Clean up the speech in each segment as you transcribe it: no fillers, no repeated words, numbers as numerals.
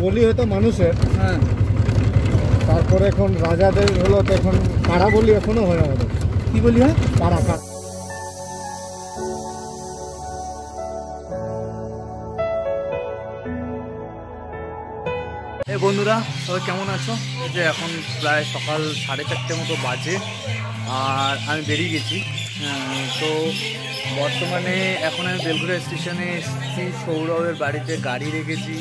বলি হতো মানুষের, হ্যাঁ, তারপরে এখন রাজাদের হলো, তো এখন কারা বলি এখনো হয় আমাদের। কি বলি হয়? কারা কারা। এই বন্ধুরা সবাই কেমন আছো? এই যে এখন প্রায় সকাল 4:30 মতো বাজে, আর আমি বেরিয়ে গেছি। তো বর্তমানে এখন আমি বেলঘড়িয়া স্টেশনে এসেছি, সৌরভের বাড়িতে গাড়ি রেখেছি।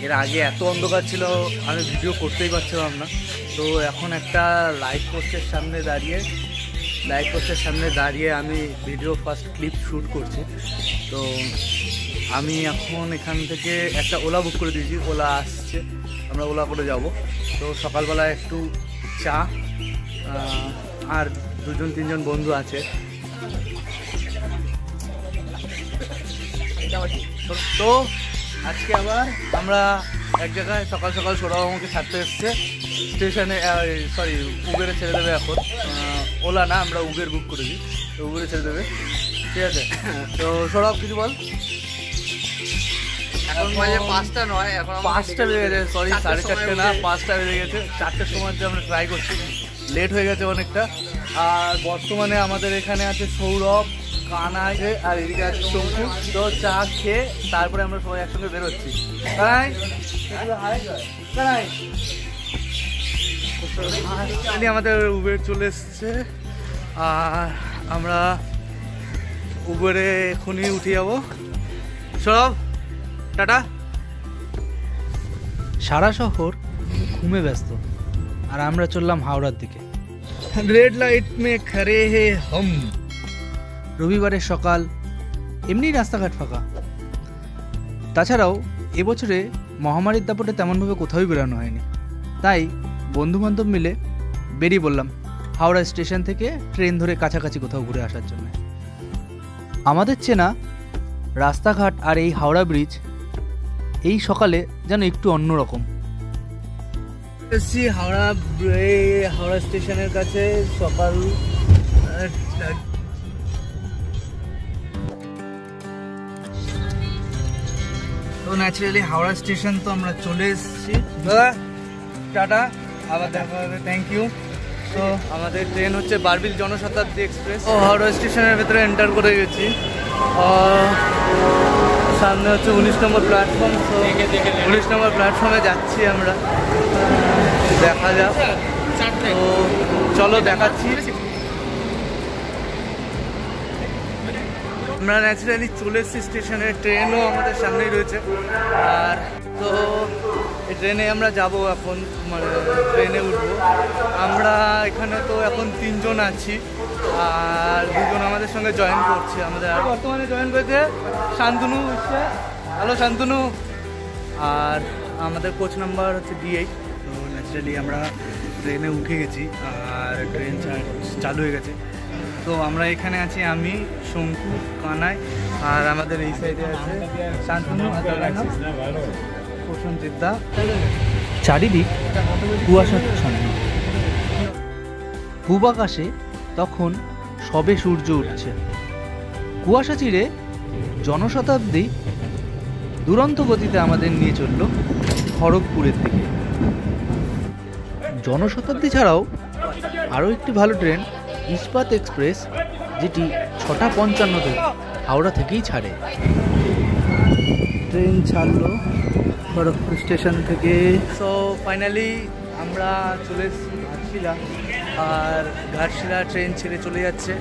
এর আগে এত অন্ধকার ছিল আমি ভিডিও করতেই পারছিলাম না। তো এখন একটা লাইট পোস্টের সামনে দাঁড়িয়ে আমি ভিডিও ফার্স্ট ক্লিপ শ্যুট করছি। তো আমি এখন এখান থেকে একটা ওলা বুক করে দিয়েছি, ওলা আসছে, আমরা ওলা করে যাব। তো সকালবেলা একটু চা, আর 2-3 বন্ধু আছে। তো আজকে আবার আমরা এক জায়গায় সকাল সকাল সৌরভ আমাকে ছাড়তে এসছে স্টেশনে, সরি উবেরে ছেড়ে দেবে এখন। ওলা না, আমরা উবের বুক করেছি, তো উবেরে ছেড়ে দেবে, ঠিক আছে? তো সৌরভ কিছু বল। এখন বাজে 5টা নয়, এখন 5টা বেজে গেছে, সরি 4:30 না, 5টা বেজে গেছে। 4টের সময় আমরা ট্রাই করছি, লেট হয়ে গেছে অনেকটা। আর বর্তমানে আমাদের এখানে আছে সৌরভ, কানাই আর এদিকে আছে শঙ্কু। তো চা খেয়ে তারপরে আমরা সবাই একসঙ্গে বেরোচ্ছি। কানাই আমাদের উবের চলে এসছে, আর আমরা উবেরে এখনই উঠে যাবো। সৌরভ টাটা। সারা শহর ঘুমে ব্যস্ত, আর আমরা চললাম হাওড়ার দিকে। রেড লাইট মে খড়ে হে হাম। রবিবারের সকাল, এমনি রাস্তাঘাট ফাঁকা। তাছাড়াও এবছরে মহামারীর দাপটে তেমনভাবে কোথাও বেরোনো হয়নি, তাই বন্ধুবান্ধব মিলে বেরিয়ে পড়লাম হাওড়া স্টেশন থেকে ট্রেন ধরে কাছাকাছি কোথাও ঘুরে আসার জন্য। আমাদের চেনা রাস্তাঘাট আর এই হাওড়া ব্রিজ এই সকালে যেন একটু অন্যরকম। এসছি হাওড়া স্টেশনের কাছে সকাল। তো ন্যাচারালি হাওড়া স্টেশন তো আমরা চলে এসেছি। দাদা টাটা, আবার দেখা হবে, থ্যাংক ইউ। তো আমাদের ট্রেন হচ্ছে বারবিল জনশতাব্দী এক্সপ্রেস। ও হাওড়া স্টেশনের ভেতরে এন্টার করে গেছি। সামনে হচ্ছে 19 নম্বর প্ল্যাটফর্ম। তো 19 নম্বর প্ল্যাটফর্মে যাচ্ছি আমরা, দেখা যাক। তো চলো দেখাচ্ছি। আমরা ন্যাচারালি চলে এসেছি স্টেশনে, ট্রেনও আমাদের সামনেই রয়েছে। আর তো এই ট্রেনে আমরা যাব এখন, মানে ট্রেনে উঠবো আমরা। এখানে তো এখন 3 জন আছি, আর 2 জন আমাদের সঙ্গে জয়েন করছে। আমাদের আর বর্তমানে জয়েন করেছে শান্তনু। হ্যালো শান্তনু। আর আমাদের কোচ নাম্বার হচ্ছে D8। তো ন্যাচারালি আমরা ট্রেনে উঠে গেছি, আর ট্রেন চালু হয়ে গেছে। তো আমরা এখানে আছি, আমি, শঙ্কু, কানাই, আর আমাদের এই সাইডে আছে শান্তনু, প্রসঞ্জিতদা। চারিদিক কুয়াশাচ্ছন্ন, পূব আকাশে তখন সবে সূর্য উঠছে। কুয়াশা চিরে জনশতাব্দী দুরন্ত গতিতে আমাদের নিয়ে চলল খড়গপুরের দিকে। জনশতাব্দী ছাড়াও আরও একটি ভালো ট্রেন ইস্পাত এক্সপ্রেস, যেটি 6:55 হাওড়া থেকেই ছাড়ে। ট্রেন ছাড়লো খড়গপুর স্টেশন থেকে। সো ফাইনালি আমরা চলে এসেছি ঘাটশিলা, আর ঘাটশিলা ট্রেন ছেড়ে চলে যাচ্ছে।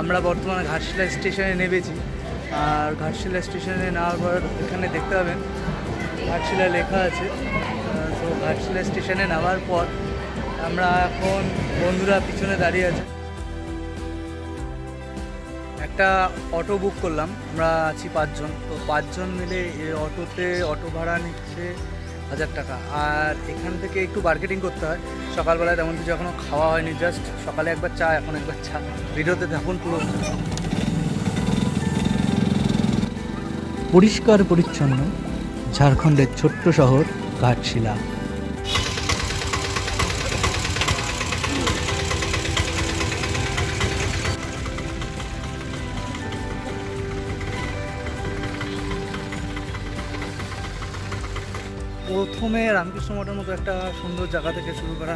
আমরা বর্তমানে ঘাটশিলা স্টেশনে নেমেছি, আর ঘাটশিলা স্টেশনে নেওয়ার পর এখানে দেখতে পাবেন ঘাটশিলা লেখা আছে। তো ঘাটশিলা স্টেশনে নামার পর আমরা এখন বন্ধুরা পিছনে দাঁড়িয়ে আছে, একটা অটো বুক করলাম। আমরা আছি 5 জন। তো 5 জন মিলে এই অটোতে অটো ভাড়া নিচ্ছে 1000 টাকা। আর এখান থেকে একটু মার্কেটিং করতে হয়। সকালবেলায় তেমন কিছু এখনও খাওয়া হয়নি, জাস্ট সকালে একবার চা, এখন একবার চা। ভিডিওতে দেখুন পুরো। পরিষ্কার পরিচ্ছন্ন ঝাড়খণ্ডের ছোট্ট শহর ঘাটশিলা। প্রথমে রামকৃষ্ণ মঠের মতো একটা সুন্দর জায়গা থেকে শুরু করা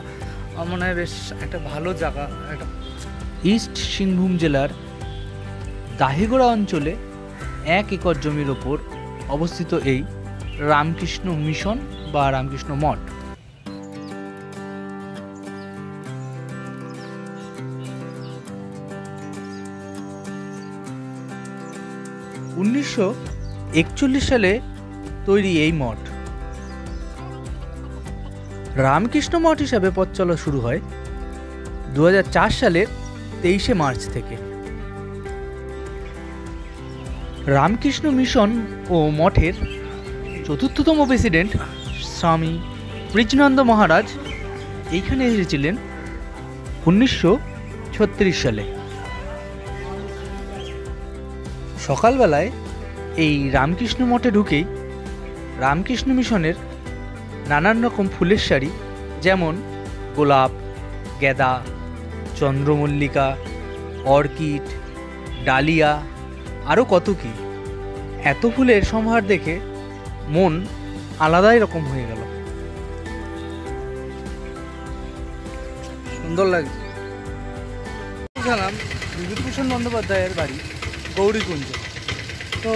আমার মনে হয় বেশ একটা ভালো জায়গা। একটা ইস্ট সিংভূম জেলার দাহিগোড়া অঞ্চলে 1 একর জমির ওপর অবস্থিত এই রামকৃষ্ণ মিশন বা রামকৃষ্ণ মঠ। উনিশশো 1941 সালে তৈরি এই মঠ। রামকৃষ্ণ মঠ হিসাবে পথ চলা শুরু হয় 2004 সালের 23শে মার্চ থেকে। রামকৃষ্ণ মিশন ও মঠের 4র্থতম প্রেসিডেন্ট স্বামী ব্রিজনন্দ মহারাজ এইখানে এসেছিলেন 1936 সালে। সকালবেলায় এই রামকৃষ্ণ মঠে ঢুকেই রামকৃষ্ণ মিশনের নানান রকম ফুলের শাড়ি, যেমন গোলাপ, গেঁদা, চন্দ্রমল্লিকা, অর্কিড, ডালিয়া, আরও কত কি, এত ফুলের সম্ভার দেখে মন আলাদাই রকম হয়ে গেল। সুন্দর লাগছে। গেলাম বিভূতিভূষণ বন্দ্যোপাধ্যায়ের বাড়ি গৌরীকুঞ্জ। তো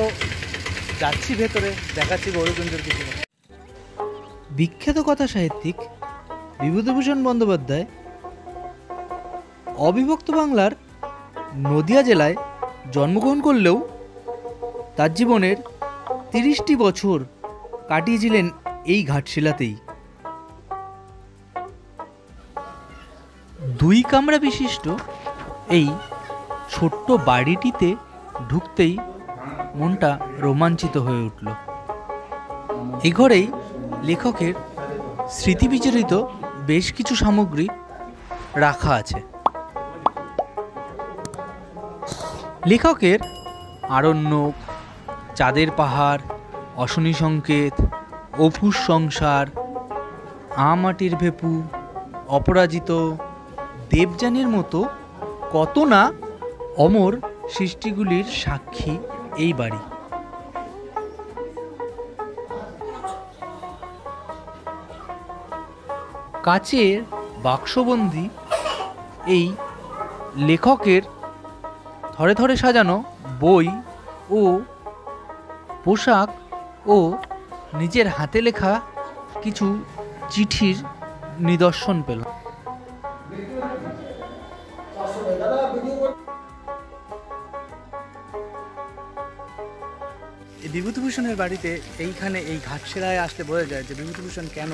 যাচ্ছি ভেতরে, দেখাচ্ছি গৌরীকুঞ্জের কিছু। বিখ্যাত কথা সাহিত্যিক বিভূতিভূষণ বন্দ্যোপাধ্যায় অবিভক্ত বাংলার নদিয়া জেলায় জন্মগ্রহণ করলেও তার জীবনের 30টি বছর কাটিয়েছিলেন এই ঘাটশিলাতেই। 2 কামরা বিশিষ্ট এই ছোট্ট বাড়িটিতে ঢুকতেই মনটা রোমাঞ্চিত হয়ে উঠল। এই ঘরেই লেখকের স্মৃতিবিজড়িত বেশ কিছু সামগ্রী রাখা আছে। লেখকের আরণ্যক, চাঁদের পাহাড়, অশনি সংকেত, অপুর সংসার, মাটির ভেপু, অপরাজিত, দেবযানীর মতো কত না অমর সৃষ্টিগুলির সাক্ষী এই বাড়ি। কাচের বাক্সবন্দি এই লেখকের ধরে ধরে সাজানো বই ও পোশাক ও নিজের হাতে লেখা কিছু চিঠির নিদর্শন পেল। এই বিভূতিভূষণের বাড়িতে এইখানে এই ঘাটশিলায় আসলে বোঝা যায় যে বিভূতিভূষণ কেন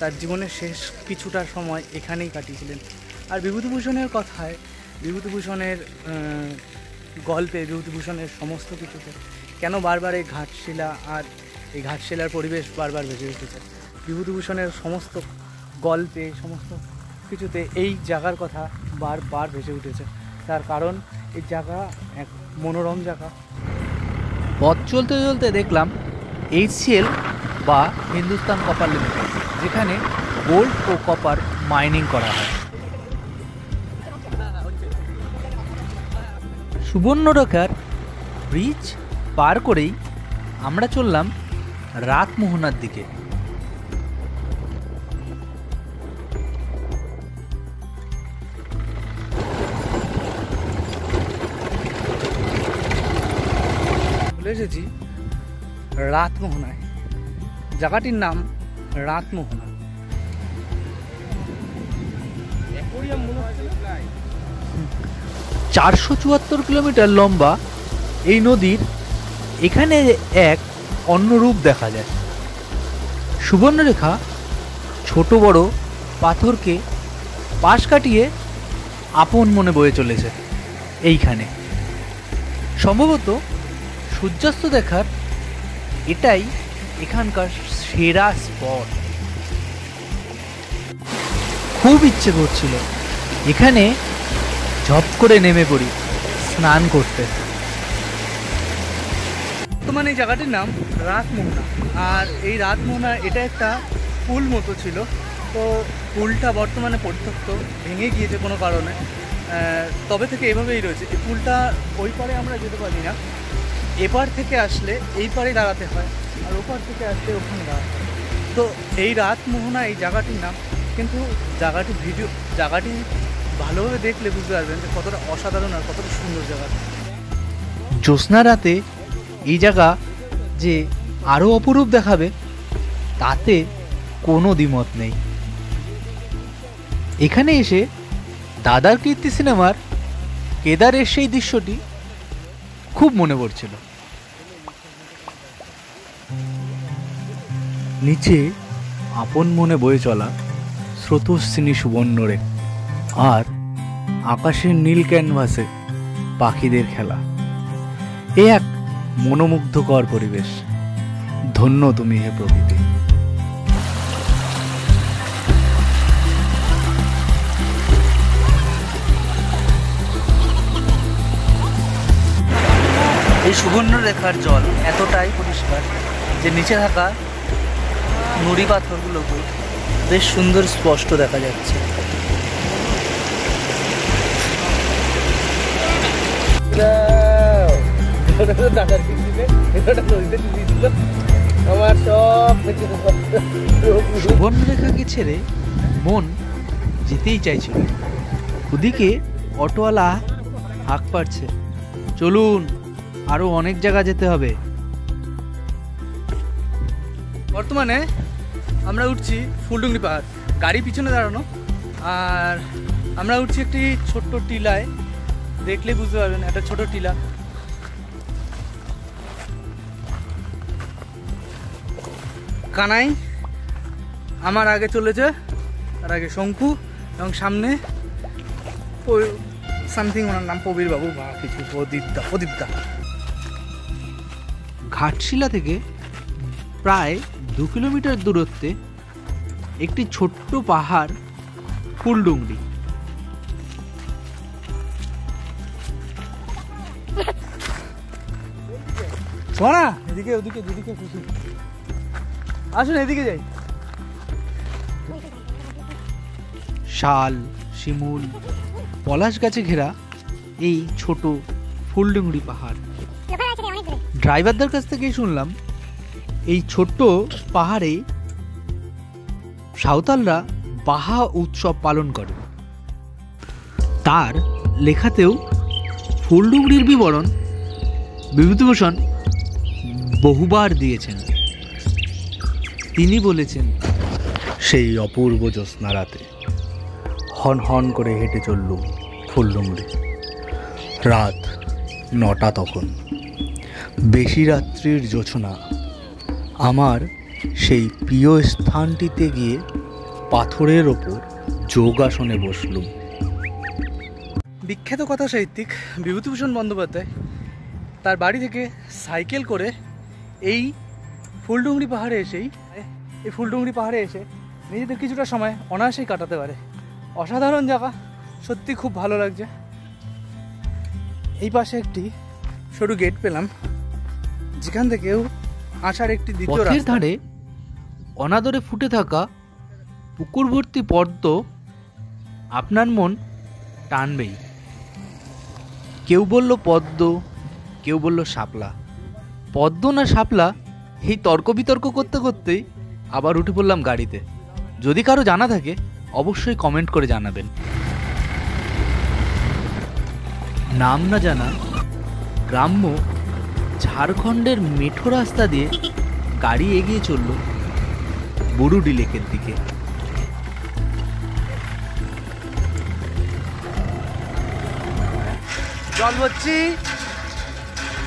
তার জীবনের শেষ কিছুটা সময় এখানেই কাটিয়েছিলেন। আর বিভূতিভূষণের কথায়, বিভূতিভূষণের গল্পে, বিভূতিভূষণের সমস্ত কিছুতে কেন বারবার এই ঘাটশিলা আর এই ঘাটশিলার পরিবেশ বারবার ভেসে উঠেছে। বিভূতিভূষণের সমস্ত গল্পে, সমস্ত কিছুতে এই জায়গার কথা বারবার ভেসে উঠেছে। তার কারণ এই জায়গা এক মনোরম জায়গা। পথ চলতে চলতে দেখলাম HCL বা হিন্দুস্তান কপার লিমিটেড, যেখানে গোল্ড ও কপার মাইনিং করা হয়। সুবর্ণরেখার ব্রিজ পার করেই আমরা চললাম রাতমোহনার দিকে। চলে এসেছি রাতমোহনায়। জায়গাটির নাম রাতমোহনা। 474 কিলোমিটার লম্বা এই নদীর এখানে এক অন্য রূপ দেখা যায়। সুবর্ণরেখা ছোট বড় পাথরকে পাশ কাটিয়ে আপন মনে বয়ে চলেছে এইখানে। সম্ভবত সূর্যাস্ত দেখার এটাই এখানকার সেরা স্পট। খুব ইচ্ছে করছিল এখানে ঝপ করে নেমে পড়ি স্নান করতে। বর্তমানে এই জায়গাটির নাম রাতমোহনা। আর এই রাতমোহনা এটা একটা পুল মতো ছিল, তো পুলটা বর্তমানে পরিত্যক্ত, ভেঙে গিয়েছে কোনো কারণে। তবে থেকে এভাবেই রয়েছে। এই পুলটা ওই পারে আমরা যেতে পারি না, এপার থেকে আসলে এই পারে দাঁড়াতে হয়, আর ওপার থেকে আসলে ওখানে দাঁড়াতে হয়। তো এই রাতমোহনা এই জায়গাটির নাম, কিন্তু জায়গাটি ভালোভাবে দেখলে বুঝতে পারবেন যে কতটা অসাধারণ আর কতটা সুন্দর জায়গা। জ্যোৎস্না রাতে এই জায়গা যে আরও অপরূপ দেখাবে তাতে কোনো দ্বিমত নেই। এখানে এসে দাদার কীর্তি সিনেমার কেদারের সেই দৃশ্যটি খুব মনে পড়ছিল। নিচে আপন মনে বয়ে চলা স্রোতস্বিনী সুবর্ণরে আর আকাশের নীল ক্যানভাসে পাখিদের খেলা, এ এক মনোমুগ্ধকর পরিবেশ। ধন্য তুমি হে প্রকৃতি। এই সুবর্ণরেখার জল এতটাই পরিষ্কার যে নিচে থাকা নুড়ি পাথরগুলোকে বেশ সুন্দর স্পষ্ট দেখা যাচ্ছে। সুবর্ণরেখাকে ছেড়ে মন যেতেই চাইছিল। ওদিকে অটোওয়ালা হাঁক পাড়ছে, চলুন আরো অনেক জায়গা যেতে হবে। বর্তমানে আমরা উঠছি ফুলডুঙ্গরি পাহাড়, গাড়ি পিছনে দাঁড়ানো, আর আমরা উঠছি একটি ছোট্ট টিলায়। দেখলে বুঝতে পারবেন একটা ছোট টিলা। কানাই আমার আগে চলেছে, তার আগে শঙ্কু, এবং সামনে সামথিং ওনার নাম প্রবীর বাবু বা কিছু, প্রদীপদা। ঘাটশিলা থেকে প্রায় 2 কিলোমিটার দূরত্বে একটি ছোট্ট পাহাড় ফুলডুঙ্গরি। শোনা এদিকে ওদিকে দুদিকে খুশি, আসুন এদিকে যাই। শাল, শিমুল, পলাশ গাছে ঘেরা এই ছোট ফুলডুঙ্গরি পাহাড়। ড্রাইভারদের কাছ থেকেই শুনলাম এই ছোট্ট পাহাড়ে সাঁওতালরা বাহা উৎসব পালন করে। তার লেখাতেও ফুলডুঙ্গরির বিবরণ বিভূতিভূষণ বহুবার দিয়েছেন। তিনি বলেছেন, সেই অপূর্ব জ্যোৎস্না রাতে হন হন করে হেঁটে চললুম ফুলডুঙ্গরি। রাত 9টা তখন, বেশি রাত্রির জোছনা। আমার সেই প্রিয় স্থানটিতে গিয়ে পাথরের ওপর যোগাসনে বসলুম। বিখ্যাত কথা সাহিত্যিক বিভূতিভূষণ বন্দ্যোপাধ্যায় তার বাড়ি থেকে সাইকেল করে এই ফুলডুঙ্গরি পাহাড়ে এসে নিজেদের কিছুটা সময় অনায়াসেই কাটাতে পারে। অসাধারণ জায়গা, সত্যি খুব ভালো লাগছে। এই পাশে একটি সরু গেট পেলাম, যেখান থেকেও আসার একটি দ্বিতীয় রাস্তার ধারে অনাদরে ফুটে থাকা পুকুর ভর্তি পদ্ম আপনার মন টানবেই। কেউ বলল পদ্ম, কেউ বলল শাপলা। পদ্ম না শাপলা এই তর্ক বিতর্ক করতে করতেই আবার উঠে পড়লাম গাড়িতে। যদি কারো জানা থাকে অবশ্যই কমেন্ট করে জানাবেন। নাম না জানা গ্রাম্য ঝাড়খণ্ডের মেঠো রাস্তা দিয়ে গাড়ি এগিয়ে চলল বুরুডি লেকের দিকে। জল হচ্ছি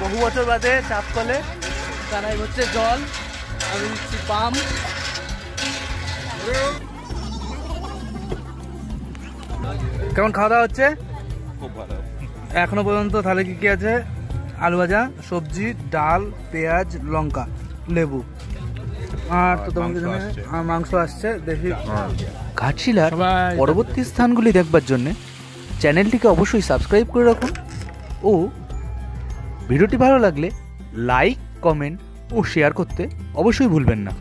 বহু বছর বাদে চাপ কলে, কানাই হচ্ছে জল, আমি দিচ্ছি পাম। কেমন খাওয়া দাওয়া হচ্ছে? এখনো পর্যন্ত তাহলে কি কি আছে? আলু ভাজা, সবজি, ডাল, পেঁয়াজ, লঙ্কা, লেবু, আর তো তোমাকে মাংস আসছে দেশি। ঘাটশিলার পরবর্তী স্থানগুলি দেখবার জন্য চ্যানেলটিকে অবশ্যই সাবস্ক্রাইব করে রাখুন ও ভিডিওটি ভালো লাগলে লাইক, কমেন্ট ও শেয়ার করতে অবশ্যই ভুলবেন না।